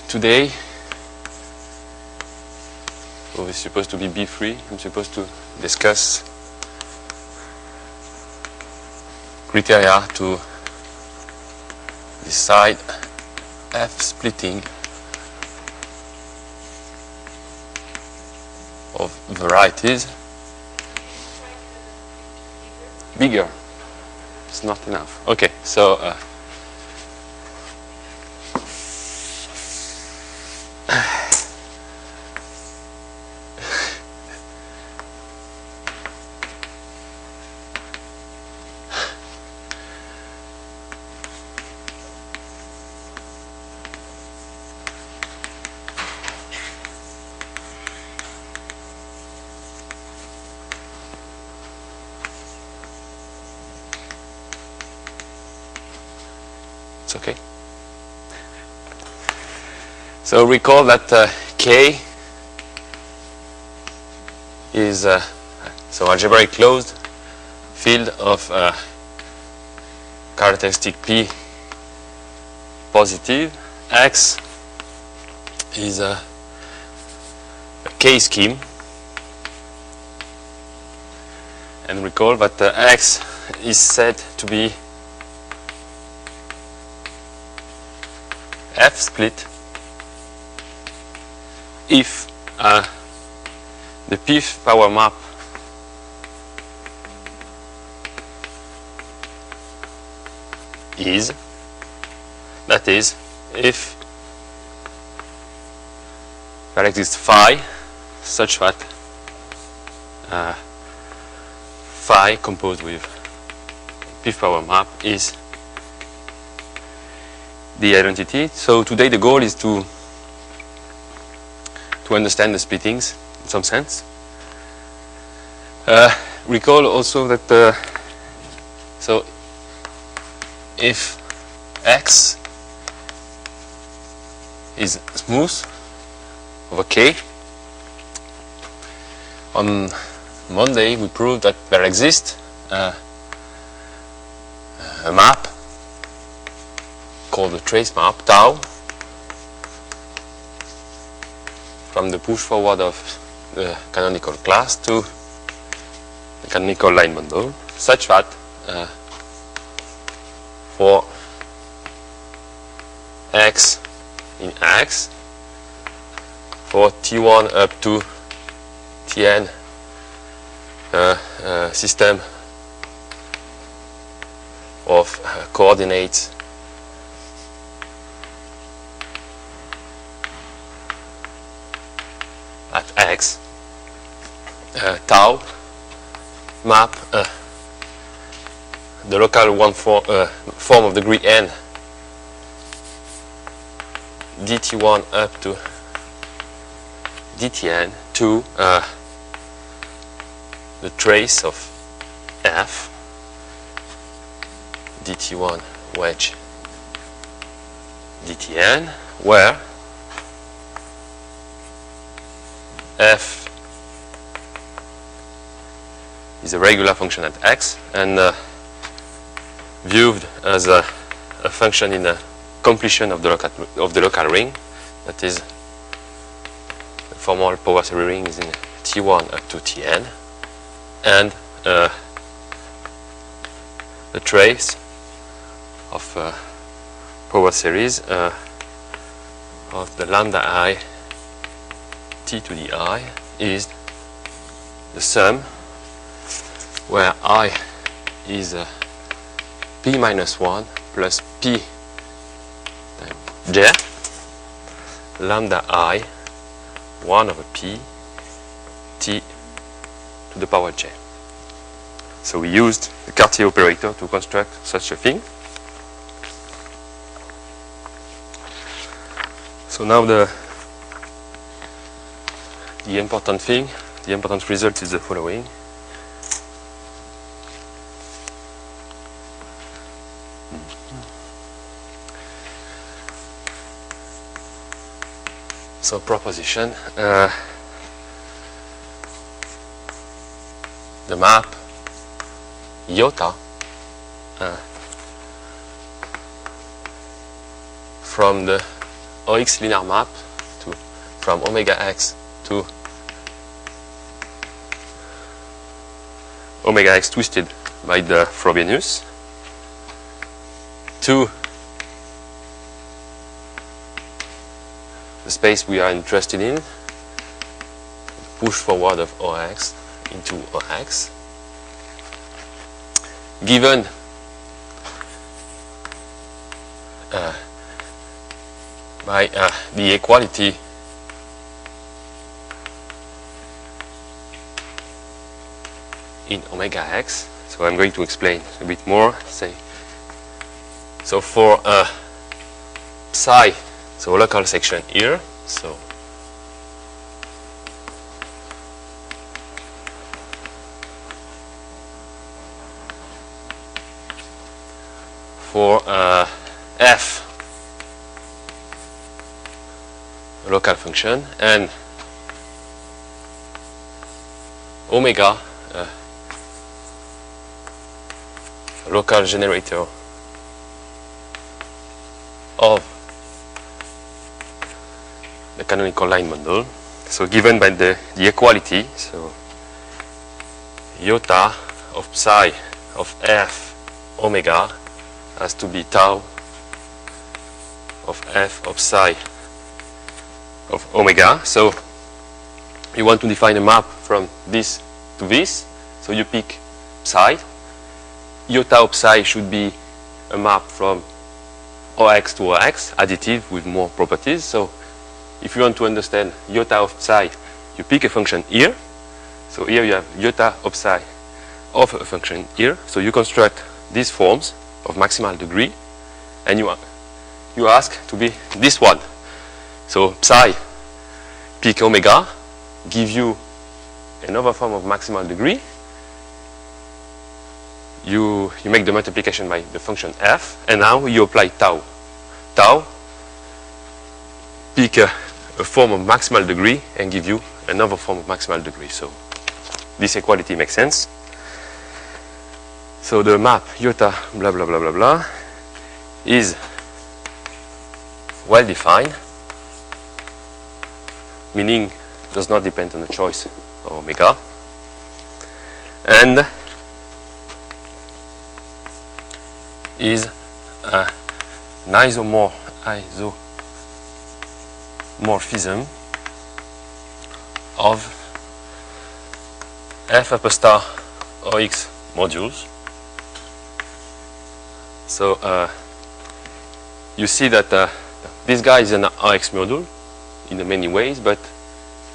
today, so it's supposed to be B3. I'm supposed to discuss criteria to decide F splitting of varieties. Bigger. It's not enough. Okay, so it's okay. So recall that K is so algebraic closed field of characteristic P positive. X is a K scheme, and recall that X is said to be F split if the P power map is, that is, if there exists phi such that phi composed with P power map is the identity. So today the goal is to understand the splittings in some sense. Recall also that so if X is smooth over K, on Monday we proved that there exists a map called the trace map tau from the push forward of the canonical class to the canonical line bundle, such that for X in X, for T1 up to Tn system of coordinates at X, tau map the local form of degree n dt1 up to dtn to the trace of f dt1 wedge dtn, where f is a regular function at x and viewed as a function in a completion of the local ring. That is, the formal power series ring is in T1 up to Tn, and the trace of power series of the lambda I T to the I is the sum where I is P minus 1 plus P times J lambda I 1 over P T to the power J. So we used the Cartier operator to construct such a thing. So now the important thing, the important result is the following. So proposition, the map iota from the OX linear map from omega x to omega x twisted by the Frobenius to the space we are interested in, push forward of OX into OX, given by the equality in omega x. So I'm going to explain a bit more. So for psi, so local section here, so for f local function and omega local generator of the canonical line bundle. So given by the equality, so iota of psi of f omega has to be tau of f of psi of omega. So you want to define a map from this to this, so you pick psi. Iota of psi should be a map from OX to OX, additive with more properties. So if you want to understand iota of psi, you pick a function here. So here you have iota of psi of a function here. So you construct these forms of maximal degree, and you ask to be this one. So psi pick omega, give you another form of maximal degree. You make the multiplication by the function f, and now you apply tau. Tau pick a form of maximal degree and give you another form of maximal degree. So this equality makes sense. So the map iota blah blah blah blah blah is well defined, meaning does not depend on the choice of omega, and is an isomorphism of f upper star OX modules. So you see that this guy is an OX module in many ways, but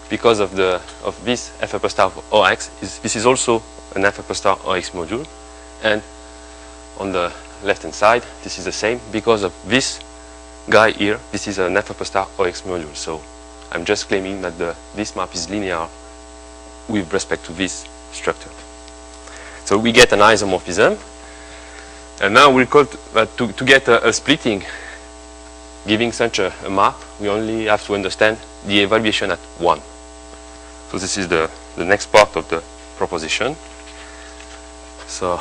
because of this f upper star of OX, this is also an f upper star OX module, and on the left hand side this is the same because of this guy here. This is an f upper star OX module. So I'm just claiming that this map is linear with respect to this structure. So we get an isomorphism, and now we'll call to get a splitting giving such a map, we only have to understand the evaluation at 1. So this is the next part of the proposition. So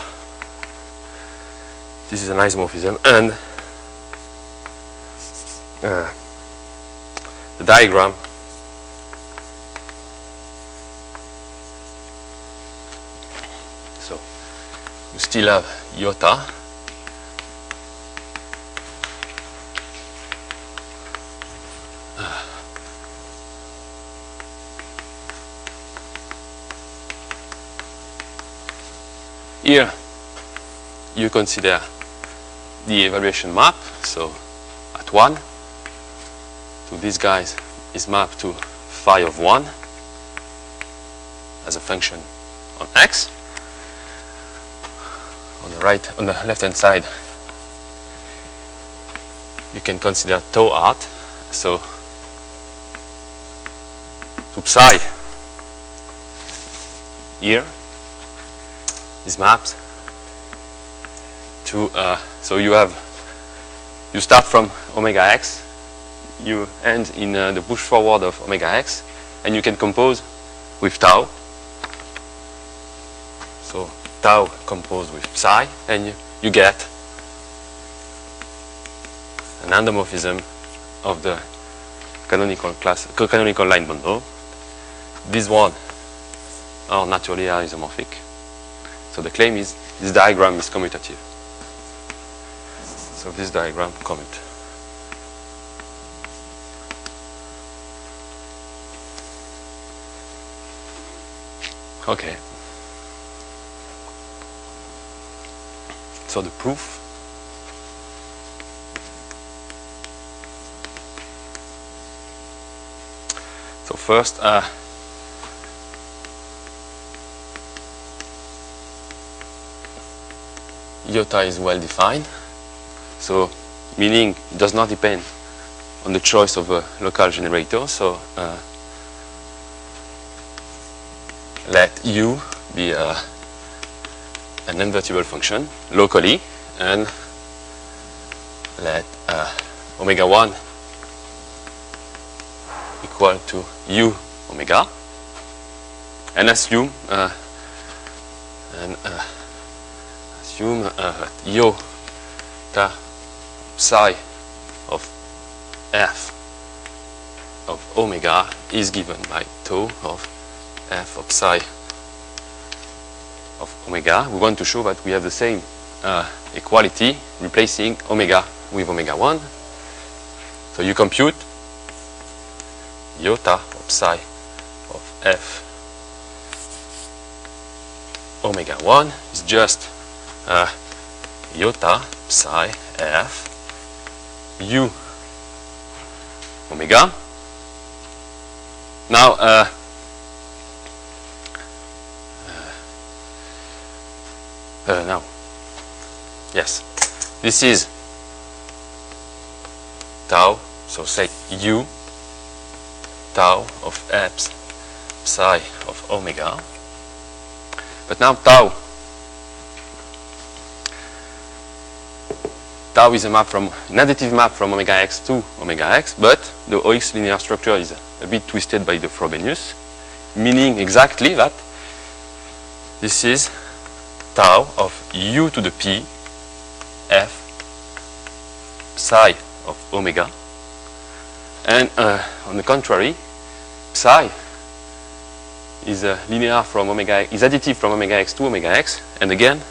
this is an isomorphism, and the diagram so you still have iota here you consider the evaluation map. So at 1, so this guy is mapped to phi of 1 as a function on x. On the left hand side you can consider tau art. So to psi here is mapped to so you start from omega x, you end in the push forward of omega x, and you can compose with tau. So tau composed with psi, and you get an endomorphism of the cocanonical line bundle. These one are naturally isomorphic. So the claim is this diagram is commutative. So this diagram commute. Okay. So the proof. So first, iota is well defined. So meaning it does not depend on the choice of a local generator. So let U be an invertible function locally, and let omega 1 equal to U omega, and assume iota psi of f of omega is given by tau of f of psi of omega. We want to show that we have the same equality, replacing omega with omega 1. So you compute iota of psi of f omega 1 is just iota psi f u omega. Now yes, this is tau, so say u tau of f psi of omega. But now tau is a map from an additive map from omega x to omega x, but the OX linear structure is a bit twisted by the Frobenius, meaning exactly that this is tau of u to the p f psi of omega, and on the contrary, psi is linear from omega, is additive from omega x to omega x, and again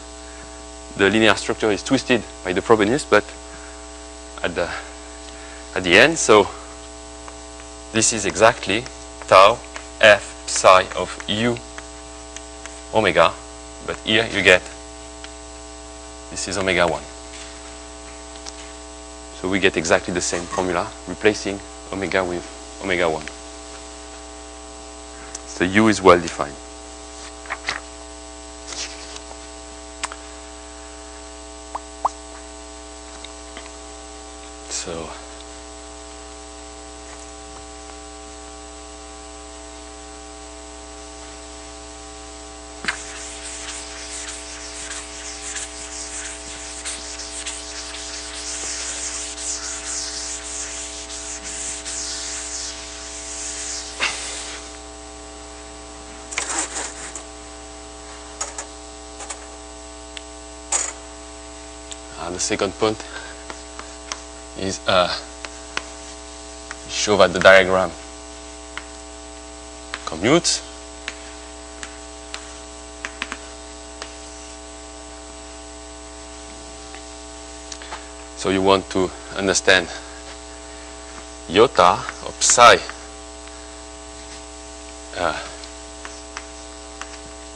the linear structure is twisted by the Frobenius, but at the end. So this is exactly tau f psi of u omega, but here you get this is omega 1. So we get exactly the same formula, replacing omega with omega 1. So u is well defined. So the second point is show that the diagram commutes. So you want to understand iota of psi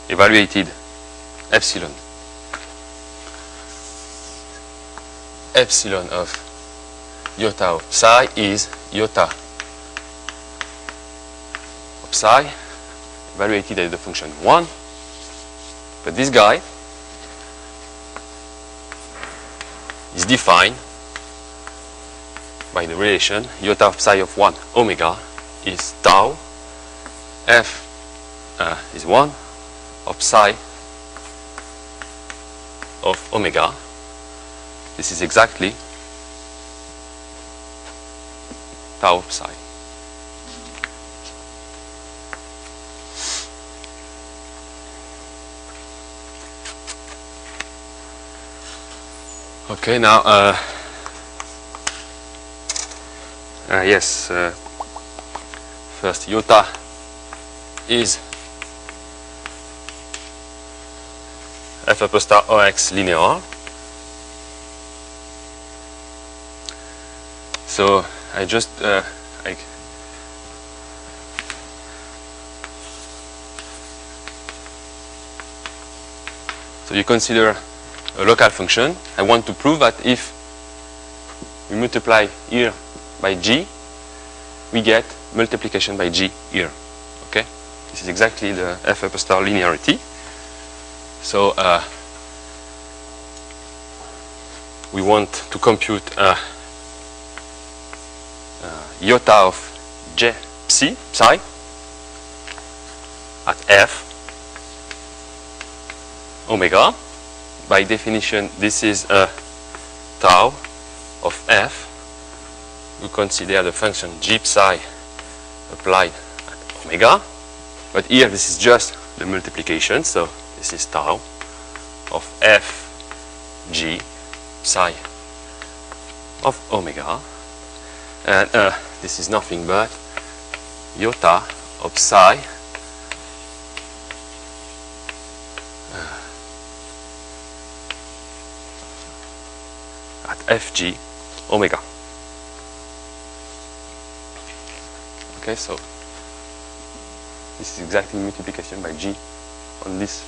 evaluated epsilon of iota of psi is iota of psi evaluated as the function 1, but this guy is defined by the relation iota of psi of 1 omega is tau f is 1 of psi of omega. This is exactly tau of psi. Okay, now yes, first iota is f upper star ox linear. So I just so you consider a local function. I want to prove that if we multiply here by g, we get multiplication by g here. Okay, this is exactly the f upper star linearity. So we want to compute iota of j psi at f omega. By definition, this is a tau of f. We consider the function g psi applied at omega, but here this is just the multiplication, so this is tau of f g psi of omega, and this is nothing but iota of psi at fg omega. Okay, so this is exactly multiplication by g on this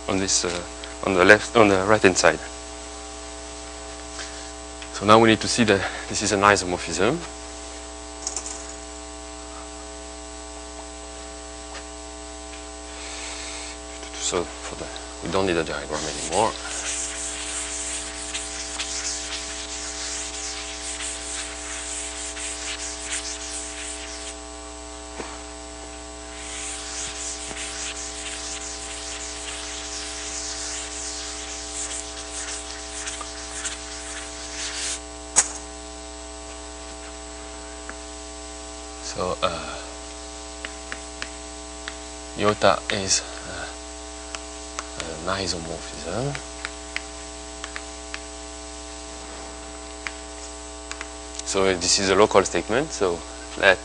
on the right hand side. So now we need to see that this is an isomorphism. So we don't need a diagram anymore. So iota is an isomorphism. So this is a local statement. So let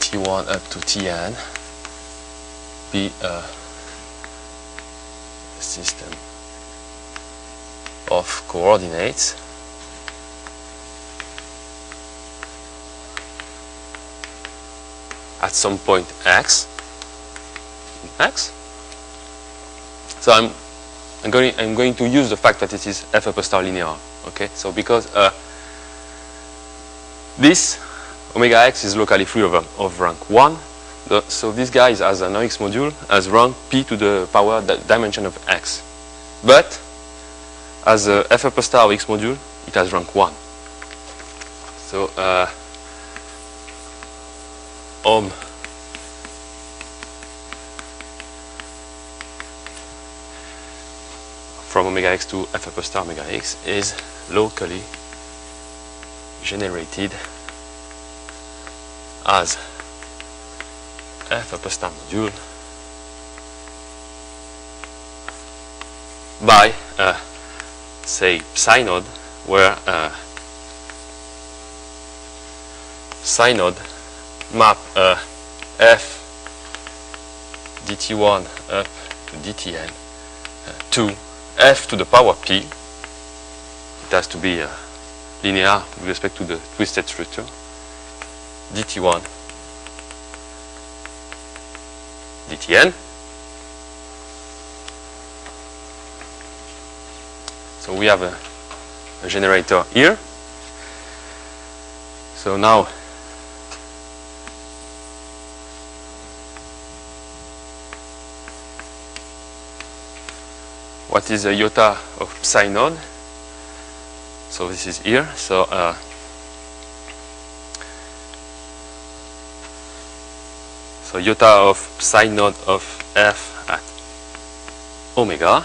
T1 up to Tn be a system of coordinates at some point x. So I'm going to use the fact that it is f upper star linear. Okay, so because this omega x is locally free of rank 1, so this guy has an OX module as rank p to the power dimension of x, but as a f upper star OX module it has rank 1. So from omega x to f upper star omega x is locally generated as f upper star module by say psi node, where psi node map f dt1 up to dtn to f to the power p. It has to be linear with respect to the twisted structure. dt1 dtn. So we have a generator here. So now what is the iota of psi node? So this is here. So so iota of psi node of f at omega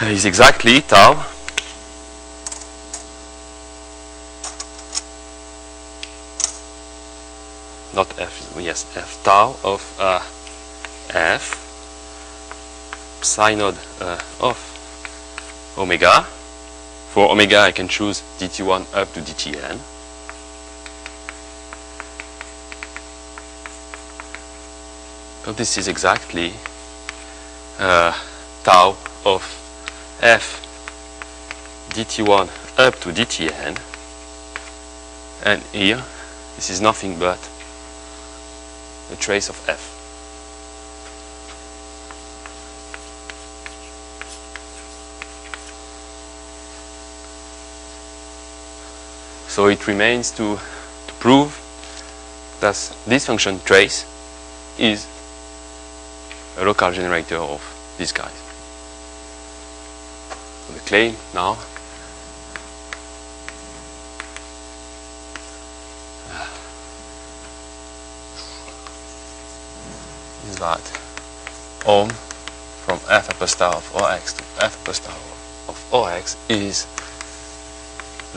is exactly tau not f, yes, f tau of f psi node of omega For omega, I can choose dt1 up to dtn. So this is exactly tau of f dt1 up to dtn, and here this is nothing but the trace of f. So it remains to prove that this function trace is a local generator of these guys. So the claim now is that ohm from f upper star of Ox to f upper star of Ox is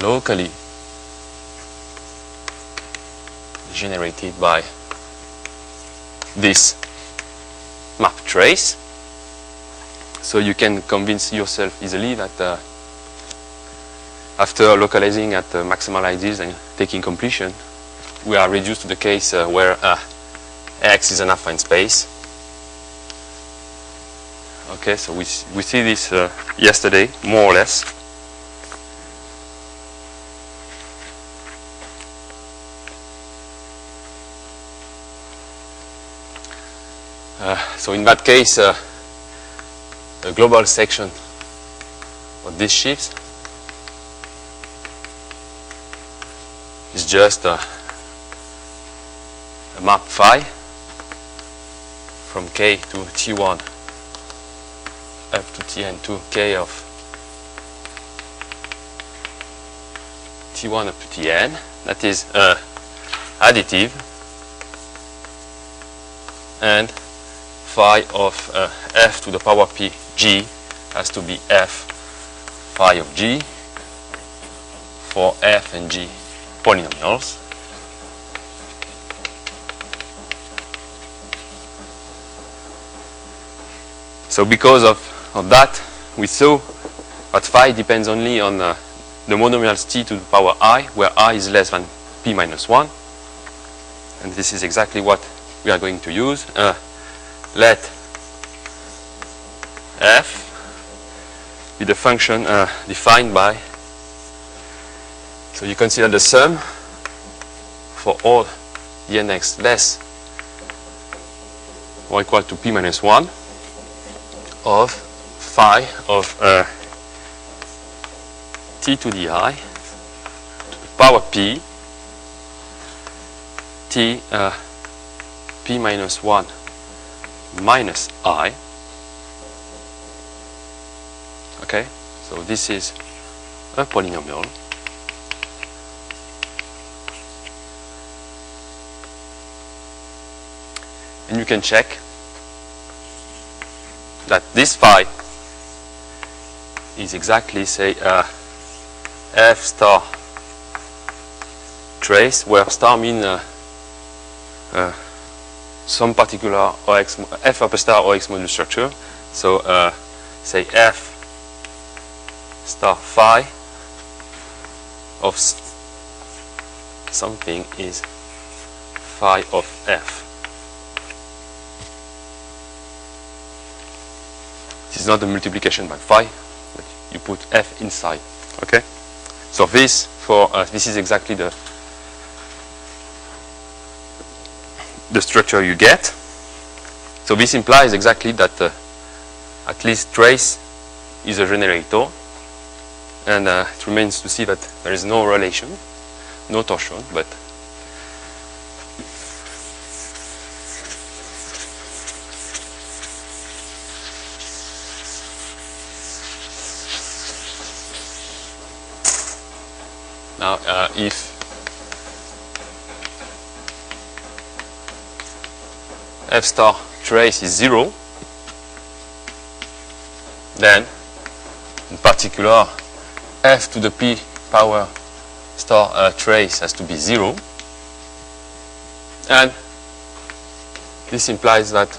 locally generated by this map trace. So you can convince yourself easily that after localizing at maximal ideas and taking completion, we are reduced to the case where X is an affine space. Okay, so we see this yesterday, more or less. So in that case, the global section of these shifts is just a map phi from k to t1 up to tn to k of t1 up to tn. That is additive, and phi of f to the power p g has to be f phi of g for f and g polynomials. So because of that, we saw that phi depends only on the monomials t to the power I, where I is less than p minus 1. And this is exactly what we are going to use. Let f be the function defined by, so you consider the sum for all the nx less or equal to p minus 1 of phi of t to the I to the power p t p minus 1 minus I. Okay, so this is a polynomial. And you can check that this phi is exactly, say, f star trace, where star means some particular OX, f upper star OX module structure. So say f star phi of something is phi of f. This is not a multiplication by phi, but you put f inside. Okay. So this for this is exactly the structure you get. So this implies exactly that at least trace is a generator, and it remains to see that there is no relation, no torsion, but now if f star trace is 0, then in particular f to the p power star trace has to be 0, and this implies that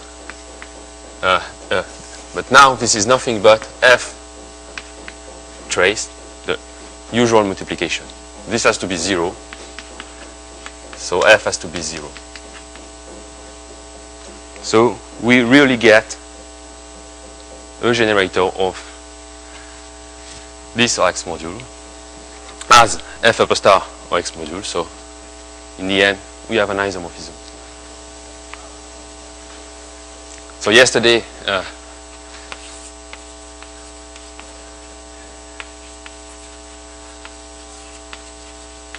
but now this is nothing but f trace, the usual multiplication. This has to be 0, so f has to be 0. So we really get a generator of this OX module as f upper star OX module. So in the end, we have an isomorphism. So yesterday,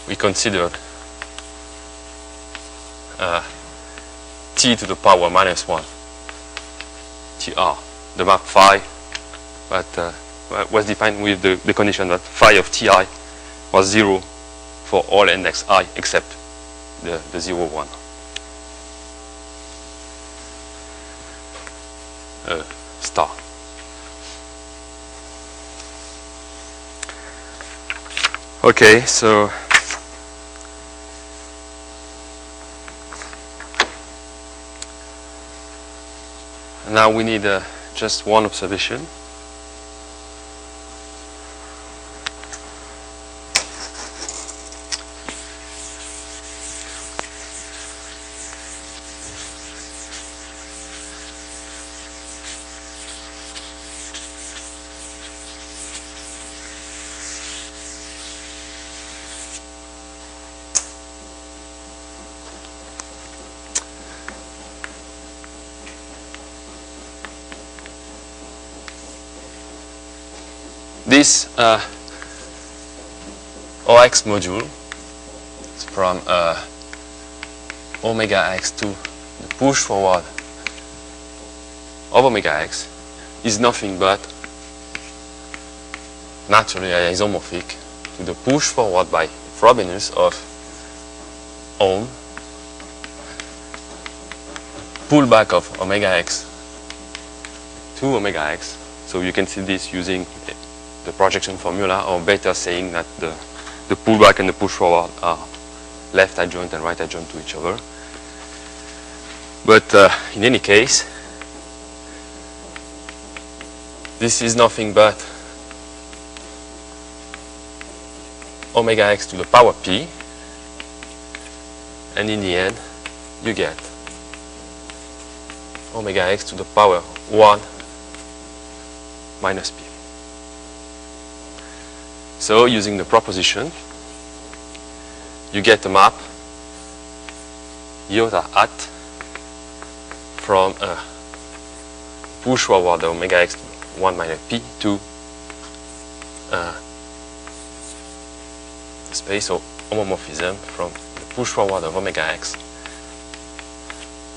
we considered t to the power minus 1, tr, the map phi, but was defined with the condition that phi of ti was 0 for all index I except the 0, 1. Star. Okay, so now we need just one observation. This OX module is from omega x to the push forward of omega x is nothing but naturally isomorphic to the push forward by Frobenius of ohm pullback of omega x to omega x. So you can see this using the projection formula, or better saying that the pullback and the push forward are left adjoint and right adjoint to each other. But in any case, this is nothing but omega x to the power p, and in the end you get omega x to the power 1 minus p. So using the proposition, you get a map iota hat from push forward omega x to 1 minus p to space of homomorphism from the push forward of omega x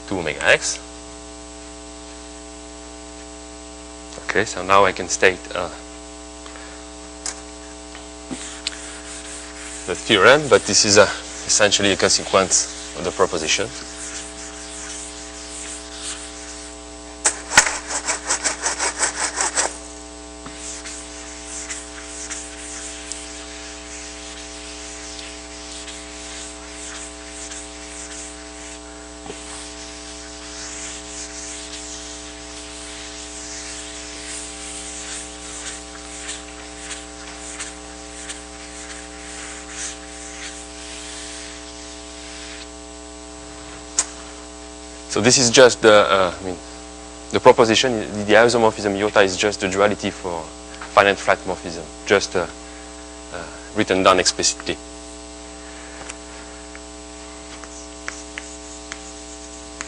to omega x. Okay, so now I can state the theorem, but this is essentially a consequence of the proposition. So this is just the proposition. The isomorphism iota is just the duality for finite flat morphism, just written down explicitly.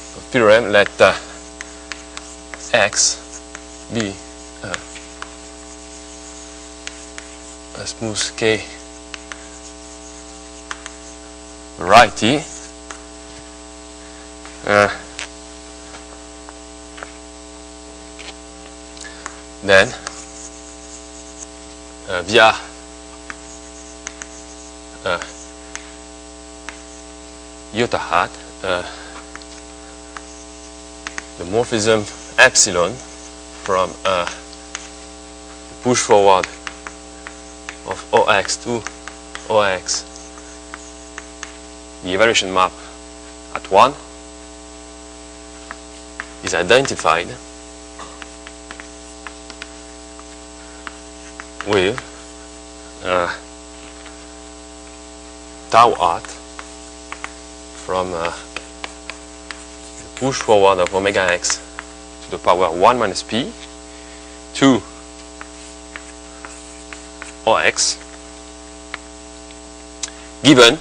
So theorem, let x be a smooth K variety. Then via iota hat, the morphism epsilon from push forward of OX to OX, the evaluation map at 1 is identified with tau hat from the push forward of omega x to the power 1 minus p to Ox given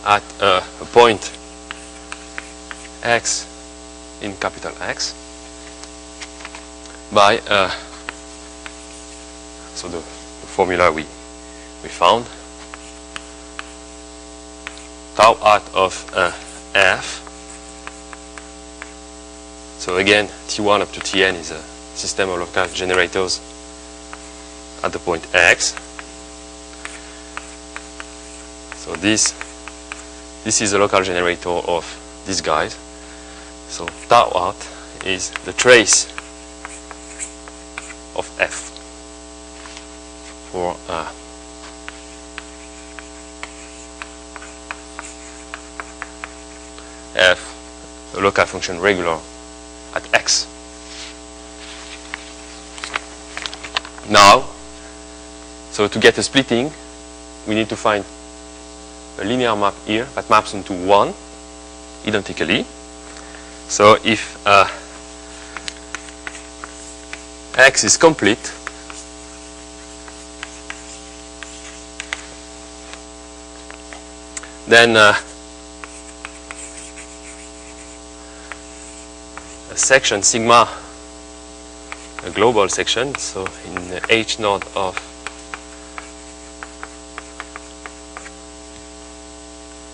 at a point x in capital X by so the formula we found, tau hat of f. So again, T1 up to Tn is a system of local generators at the point X. So this is a local generator of these guys. So tau hat is the trace of f for f, a local function regular at x. Now, so to get a splitting, we need to find a linear map here that maps into 1 identically. So if x is complete, then a section sigma, a global section, so in the H node of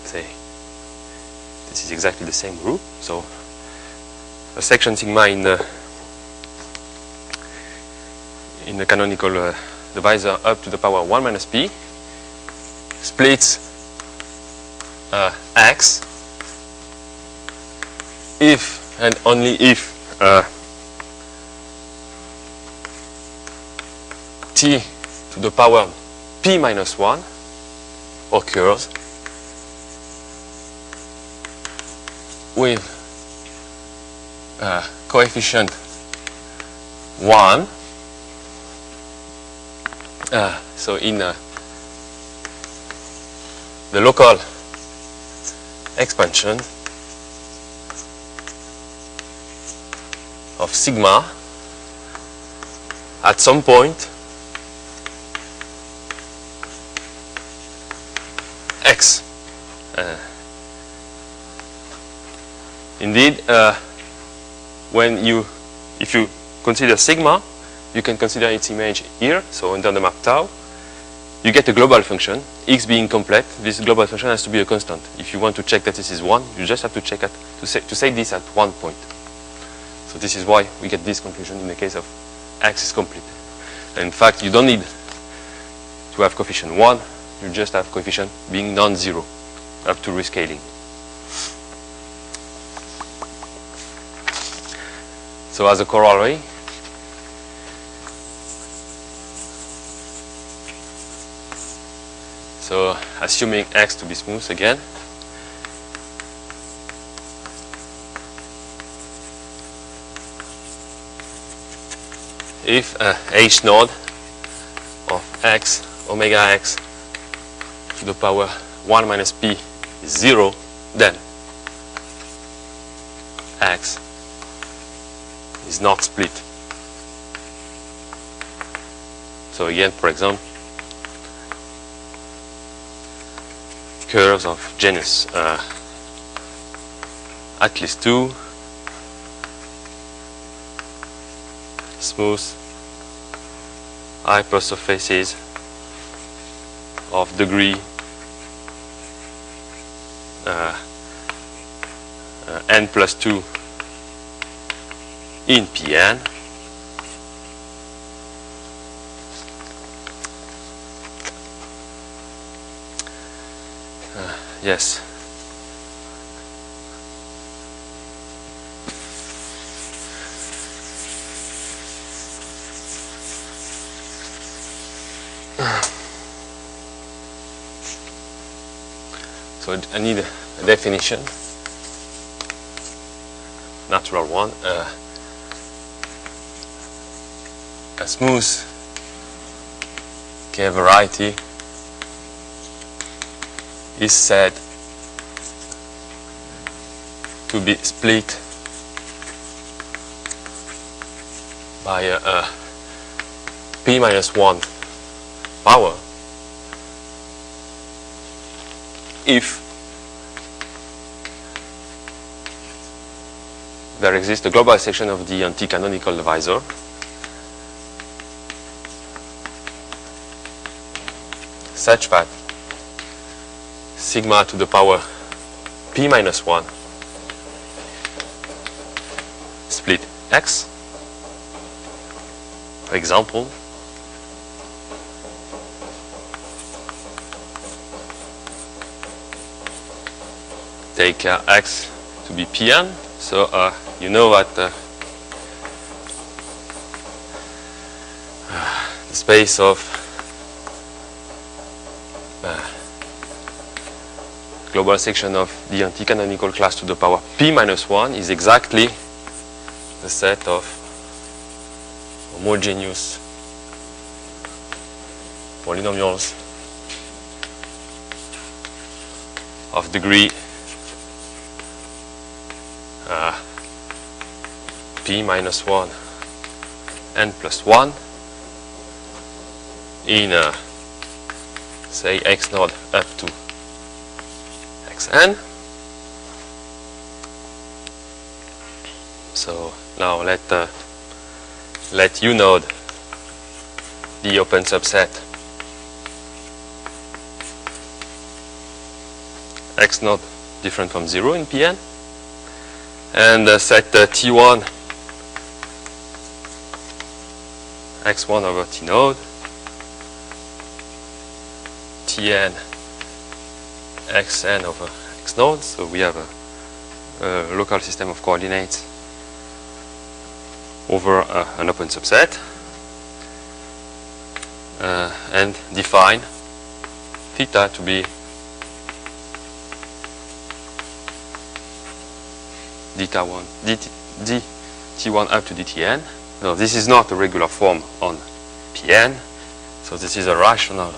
say this is exactly the same group, so a section sigma in the canonical divisor up to the power 1 minus p splits x if and only if t to the power p minus 1 occurs with coefficient 1. So in the local expansion of sigma at some point x. Indeed, if you consider sigma, you can consider its image here, so under the map tau, you get a global function, x being complete. This global function has to be a constant. If you want to check that this is 1, you just have to check to say this at 1 point. So this is why we get this conclusion in the case of x is complete. And in fact, you don't need to have coefficient 1, you just have coefficient being non-zero up to rescaling. So as a corollary, so assuming x to be smooth again, if h node of x omega x to the power 1 minus p is 0, then x is not split. So again, for example, curves of genus at least 2, smooth hypersurfaces of degree n plus 2 in Pn. Yes. So I need a definition, natural one. A smooth K variety is said to be split by a p minus 1 power if there exists a globalization of the anti-canonical divisor such that sigma to the power p minus 1 split x. For example, take x to be Pn. So you know that the space of global section of the anti-canonical class to the power p minus 1 is exactly the set of homogeneous polynomials of degree p minus 1 n plus 1 in say x node up to xn. So now let U node the open subset x node different from 0 in Pn, and set T1 x1 over T node, Tn xn over x node. So we have a local system of coordinates over an open subset, and define theta to be dt1 up to dtn. No, this is not a regular form on Pn, so this is a rational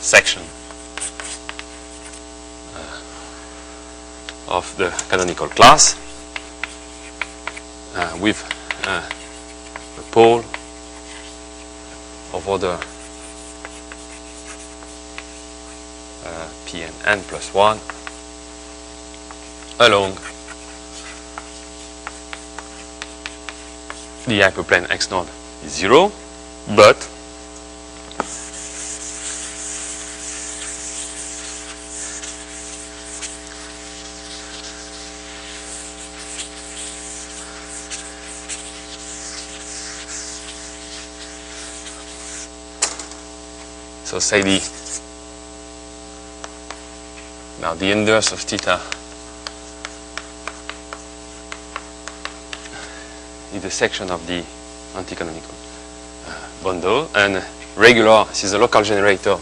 section of the canonical class with a pole of order Pn n plus 1 along the hyperplane x node is 0, but so say now the inverse of theta is the section of the anti-canonical bundle, and regular, this is a local generator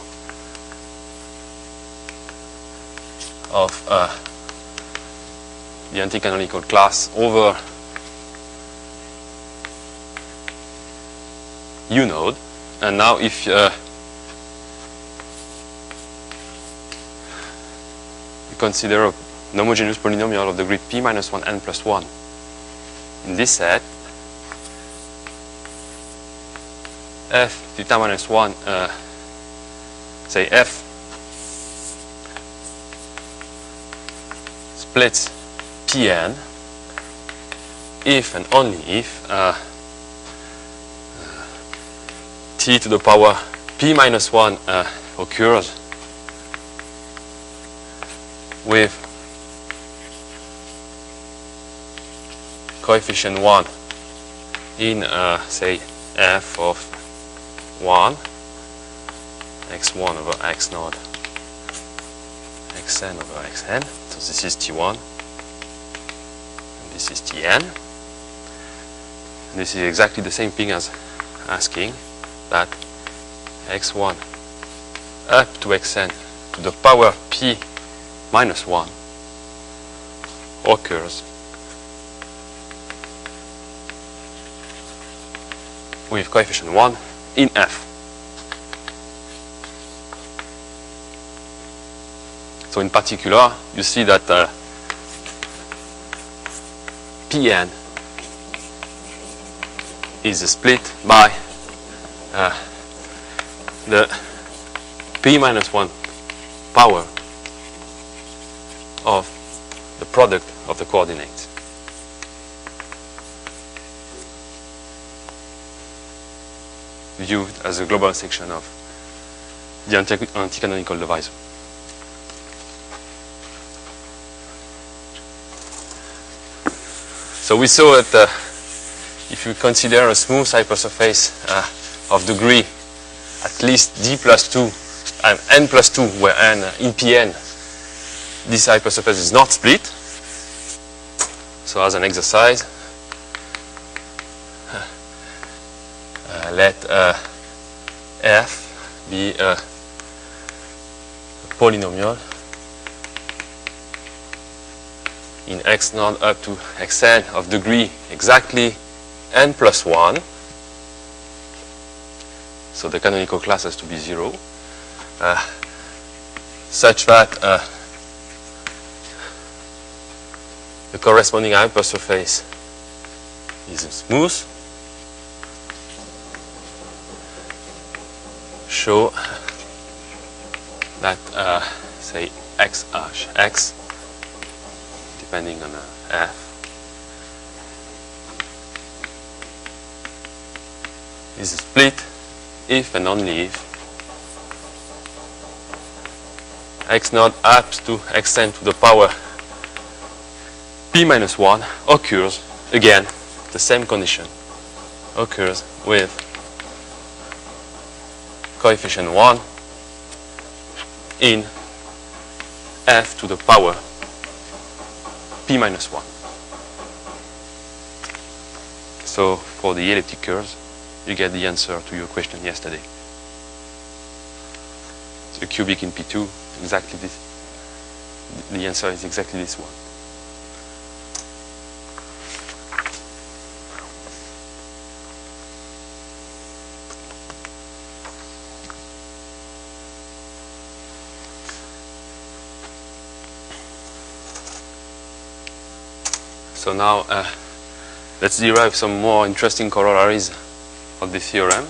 of the anti-canonical class over U node. And now if you consider an homogeneous polynomial of degree p minus 1 n plus 1 in this set, f theta minus 1, say f splits Pn if and only if t to the power p minus 1 occurs with coefficient 1 in say f of 1 x1 over x node xn over xn. So this is T1 and this is Tn. And this is exactly the same thing as asking that x1 up to xn to the power p minus 1 occurs with coefficient 1 in f. So in particular, you see that Pn is split by the p minus 1 power of the product of the coordinates. Viewed as a global section of the anticanonical divisor. So we saw that if you consider a smooth hypersurface of degree at least d plus 2 and n plus 2, where n in Pn, this hypersurface is not split. So as an exercise, let f be a polynomial in x naught up to xn of degree exactly n plus 1. So the canonical class has to be 0, such that the corresponding hypersurface is smooth. Show that, say, x hash x, depending on f, is split if and only if x naught up to xn to the power p minus 1 occurs, again, the same condition occurs with coefficient 1 in f to the power p minus 1. So for the elliptic curves, you get the answer to your question yesterday. It's a cubic in P2, exactly this. The answer is exactly this one. So now let's derive some more interesting corollaries of the theorem.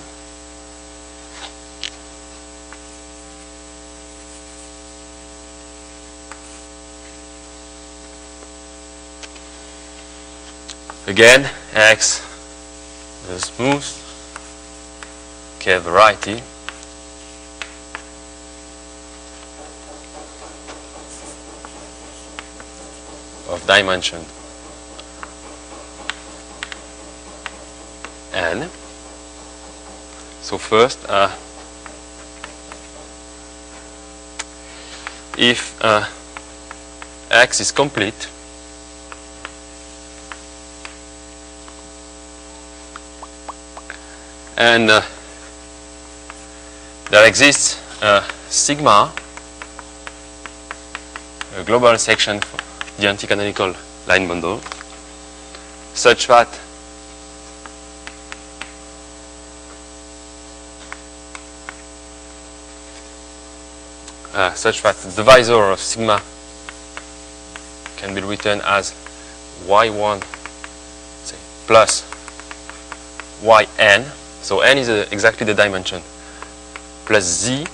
Again, X is a smooth K variety of dimension n. So first, if X is complete, and there exists sigma, a global section for the anticanonical line bundle, such that the divisor of sigma can be written as y1, say, plus yn. So n is exactly the dimension, plus z,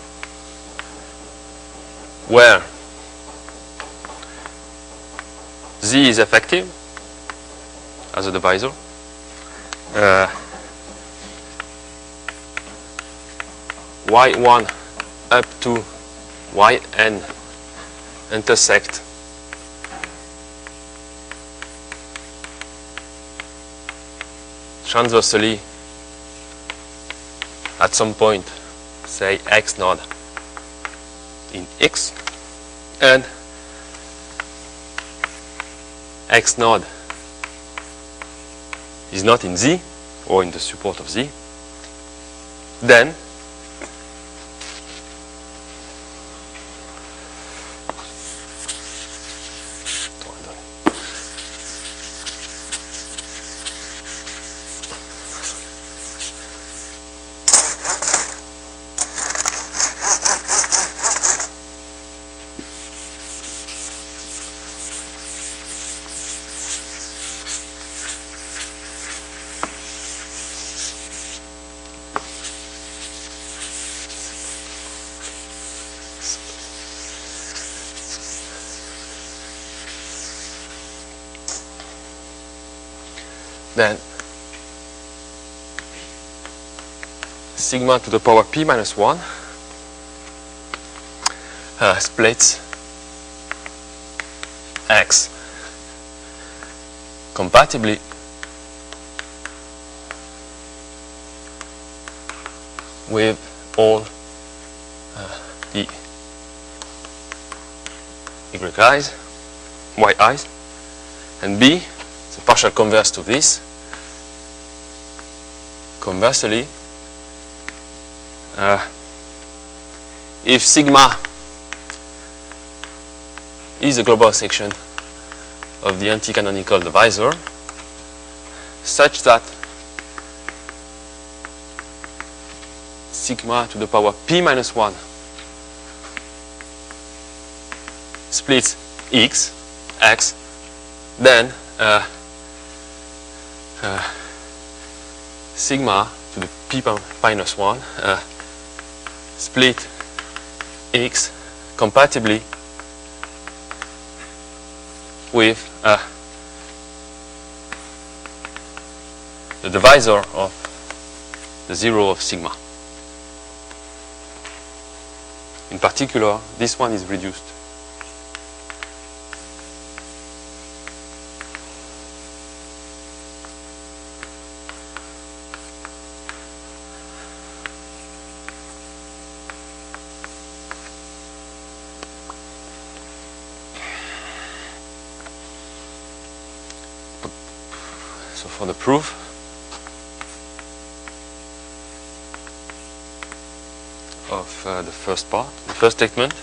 where z is effective as a divisor. Y1 up to yn intersect transversally at some point, say x naught in x, and x naught is not in z or in the support of z, then then sigma to the power p minus 1 splits x compatibly with all the yi's, yi's, and b is a partial converse to this. Conversely, if sigma is a global section of the anti-canonical divisor such that sigma to the power p minus 1 splits x, then sigma to the p minus 1 split x compatibly with the divisor of the zero of sigma. In particular, this one is reduced. So for the proof, of the first part, the first statement.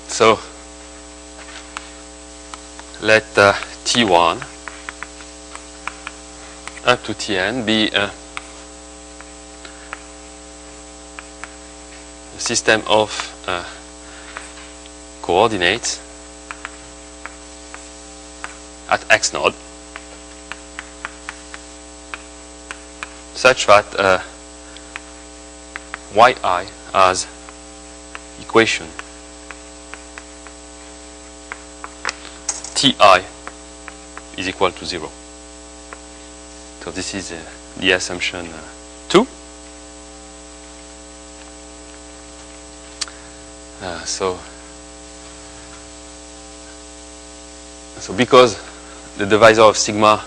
So let T1 up to Tn be a system of coordinates at x node such that yi has equation Ti is equal to 0. So this is the assumption 2. So because the divisor of sigma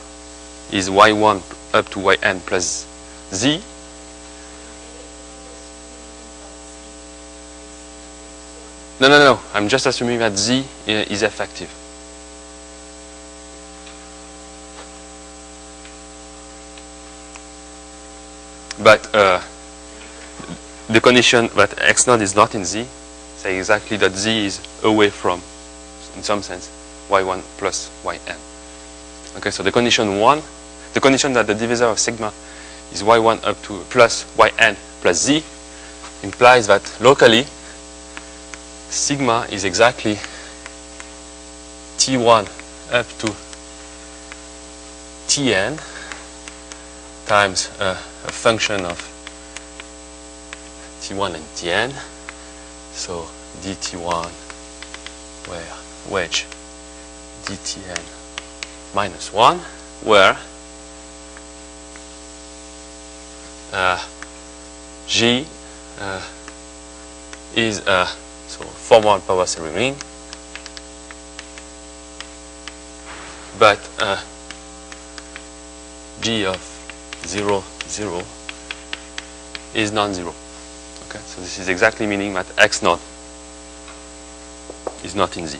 is y1 up to yn plus z, no, I'm just assuming that z is effective. But the condition that x naught is not in z say exactly that z is away from, in some sense, y1 plus yn. Okay, so the condition 1, the condition that the divisor of sigma is y1 up to plus yn plus z implies that locally sigma is exactly T1 up to Tn times a function of T1 and Tn. So dt1 where wedge dtn minus 1 where G is a formal power series ring, but G of 0, 0 is non-zero. Okay, so this is exactly meaning that x naught is not in Z.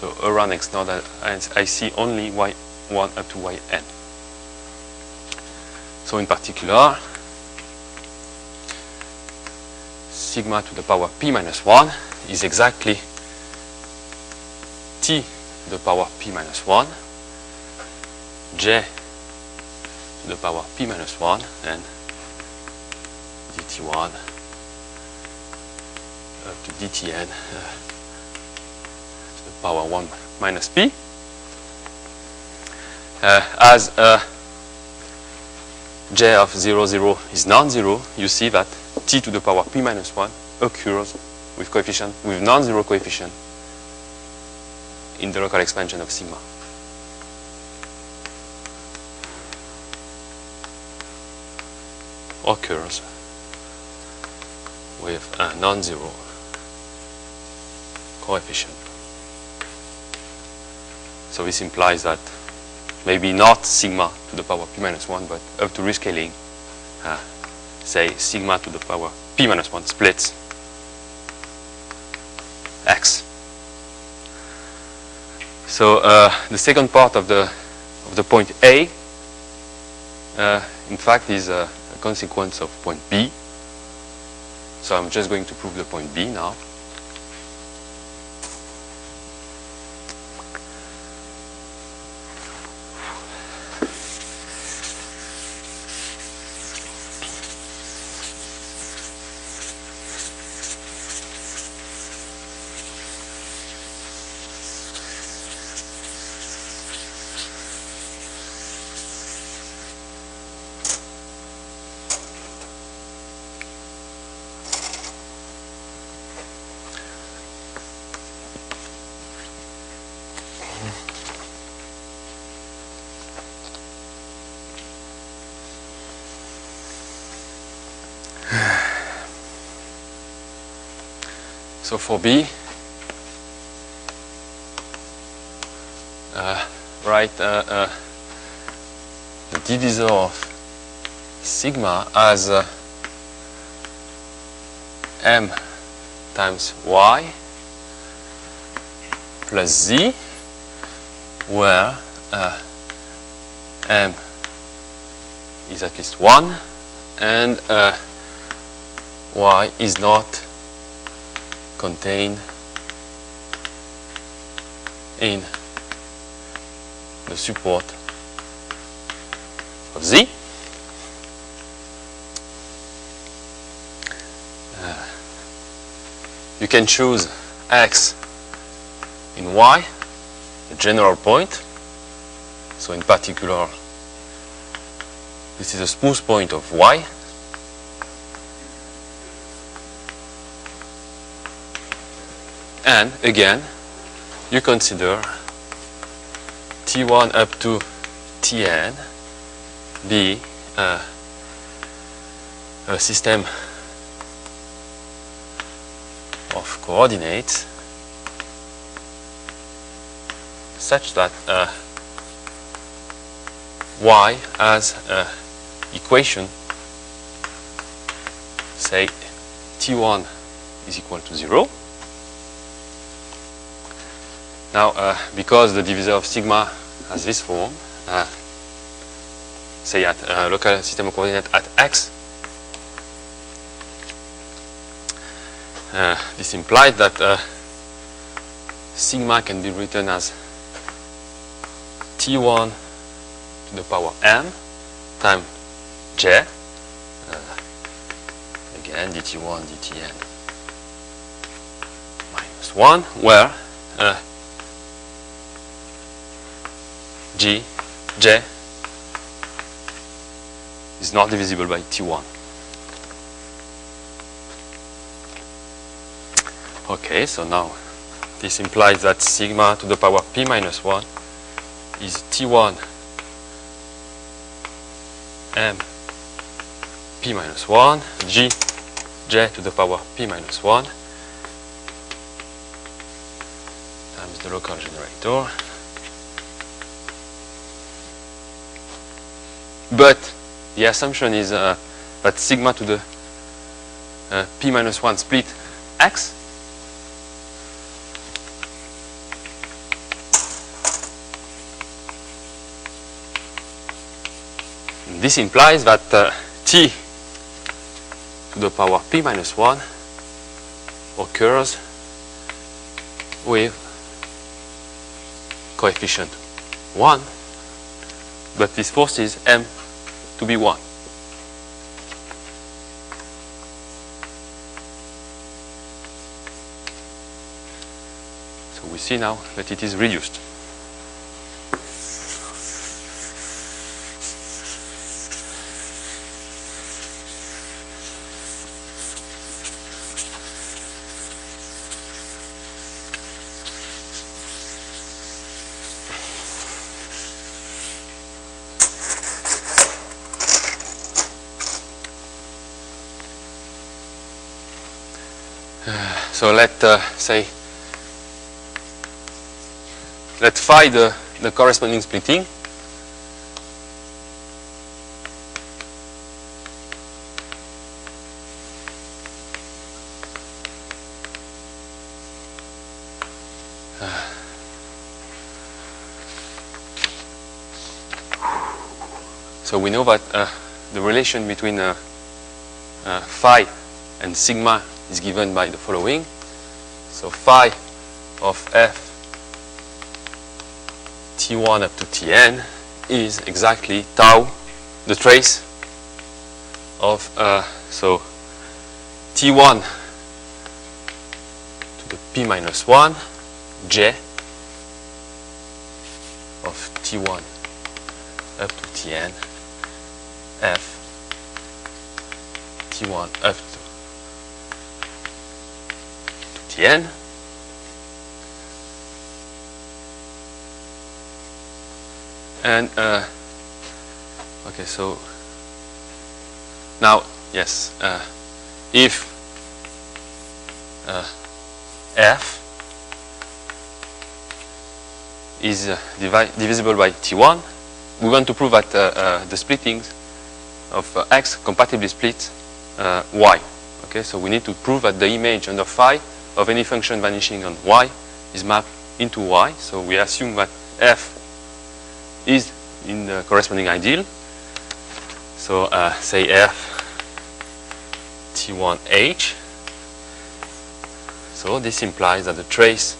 So around x naught I see only y1 up to yn. So in particular, sigma to the power p minus 1 is exactly t to the power p minus 1, j to the power p minus 1, and dt1 up to dtn to the power 1 minus p. As j of 0, 0 is non-zero, you see that t to the power p minus 1 occurs with coefficient, with non-zero coefficient in the local expansion of sigma. Occurs with a non-zero coefficient. So this implies that maybe not sigma to the power p minus 1, but up to rescaling, say sigma to the power p minus 1 splits x. So the second part of the point A, in fact, is a consequence of point B. So I'm just going to prove the point B now. So for B, write the divisor of sigma as m times y plus z, where m is at least 1 and y is not contained in the support of Z. You can choose X in Y, a general point. So in particular, this is a smooth point of Y. And again, you consider T1 up to Tn be a system of coordinates such that y has an equation, say T1 is equal to 0. Now, because the divisor of sigma has this form, say at a local system of coordinates at x, this implies that sigma can be written as T1 to the power m times j, again dt1 dtn minus 1, where j is not divisible by T1. Okay, so now this implies that sigma to the power p minus 1 is T1 m p minus 1 j to the power p minus 1 times the local generator. But the assumption is that sigma to the p minus 1 split x. This implies that t to the power p minus 1 occurs with coefficient 1, but this forces m to be 1. So we see now that it is reduced. So let's say let phi the corresponding splitting. So we know that the relation between phi and sigma is given by the following. So phi of f t1 up to tn is exactly tau, the trace of so t1 to the p minus 1 j of t1 up to tn f t1 up to tn and okay, so now yes, if f is divisible by t1, we want to prove that the splittings of x compatibly split y. Okay, so we need to prove that the image under phi of any function vanishing on y is mapped into y. So we assume that f is in the corresponding ideal. So say f t1h. So this implies that the trace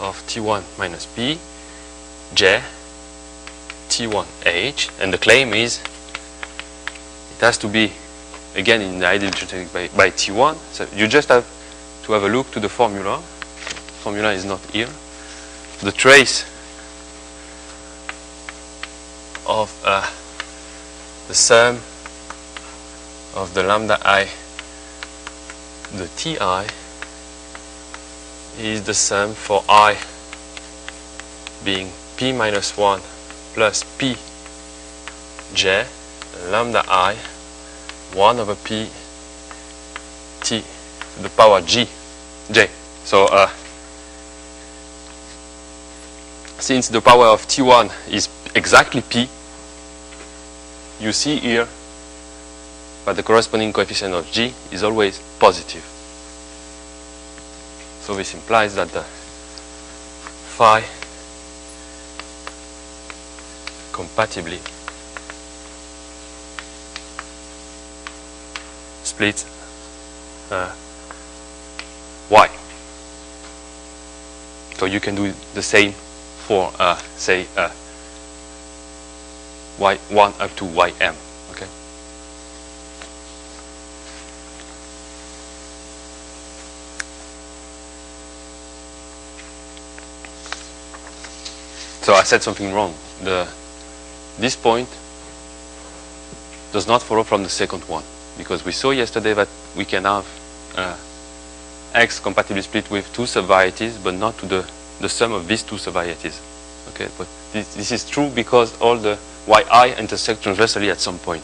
of t1 minus p j t1h, and the claim is it has to be again in the ideal geometric by t1. So you just have to have a look to the formula. The formula is not here. The trace of the sum of the lambda I, the ti, is the sum for I being p minus 1 plus p j lambda I 1 over p t to the power j. So since the power of t1 is exactly p, you see here that the corresponding coefficient of g is always positive. So this implies that the phi compatibly splits y. So you can do the same for say y1 up to ym. Okay. So I said something wrong. This point does not follow from the second one, because we saw yesterday that we can have x compatibly split with two subvarieties, but not to the sum of these two subvarieties. Okay, but this is true because all the yi intersect transversally at some point.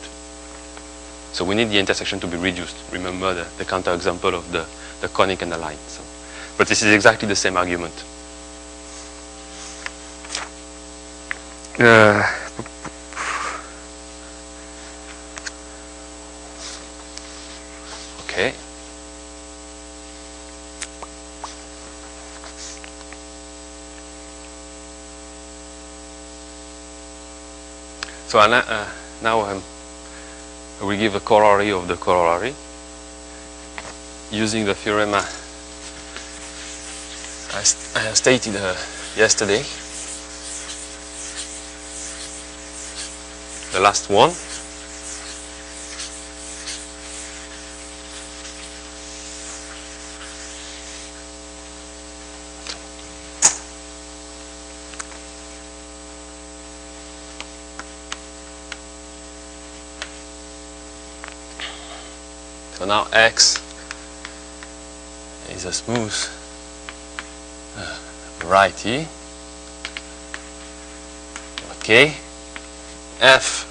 So we need the intersection to be reduced. Remember the counterexample of the conic and the line. So, but this is exactly the same argument. Okay. So now I will give a corollary of the corollary using the theorem I stated yesterday. The last one. So now X is a smooth variety. Okay. F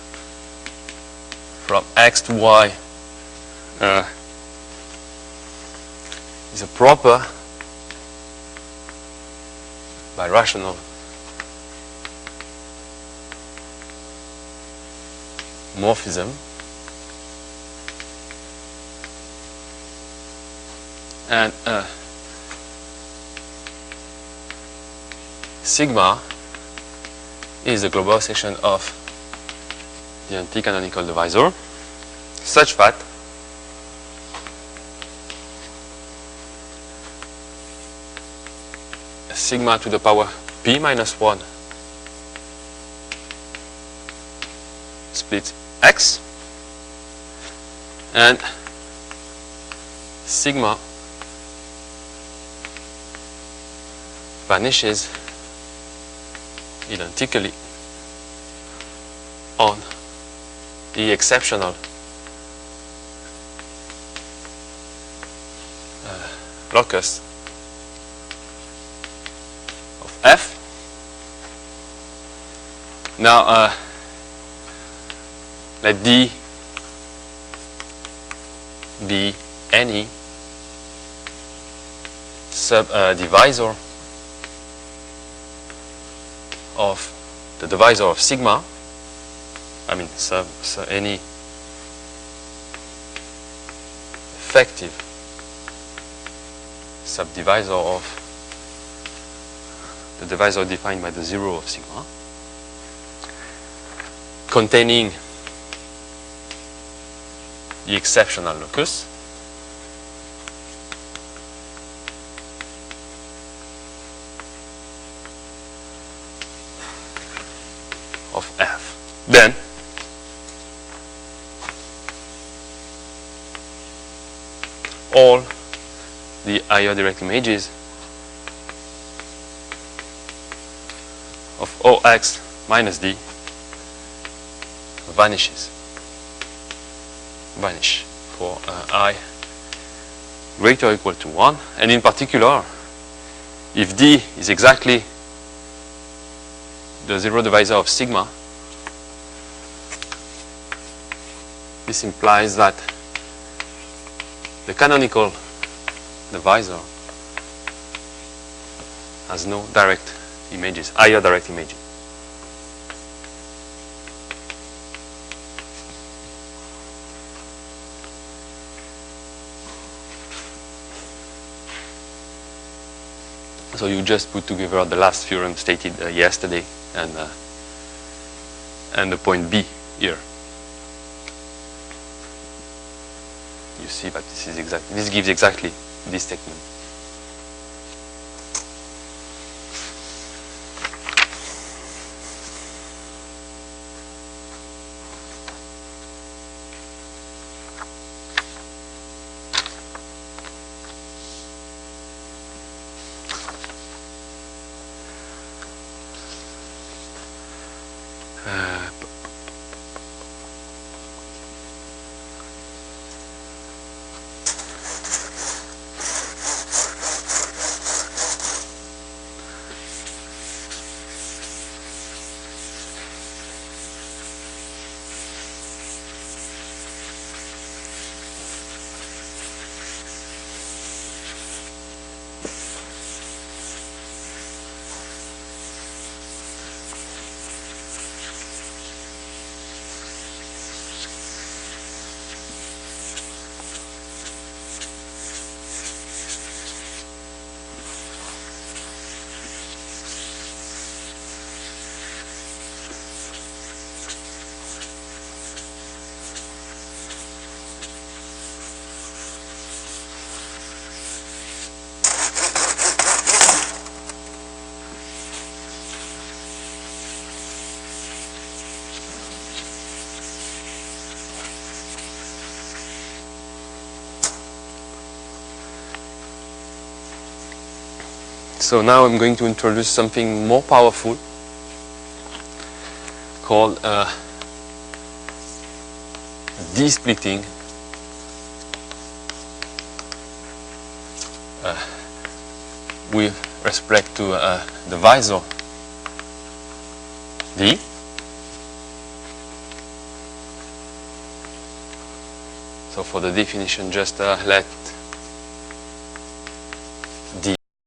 from X to Y is a proper birational morphism and sigma is the global section of the anti-canonical divisor such that sigma to the power p minus 1 splits x and sigma vanishes identically on the exceptional locus of F. Now let D be any subdivisor of the divisor of sigma. I mean any effective subdivisor of the divisor defined by the zero of sigma, containing the exceptional locus of F. Then all the higher direct images of OX minus D vanish for I greater or equal to 1, and in particular if D is exactly the zero divisor of sigma, this implies that the canonical divisor has no direct images, higher direct images. So you just put together the last theorem stated yesterday and the point B here. You see that this gives exactly this statement. So now I'm going to introduce something more powerful called D-splitting with respect to the divisor D. So for the definition, just let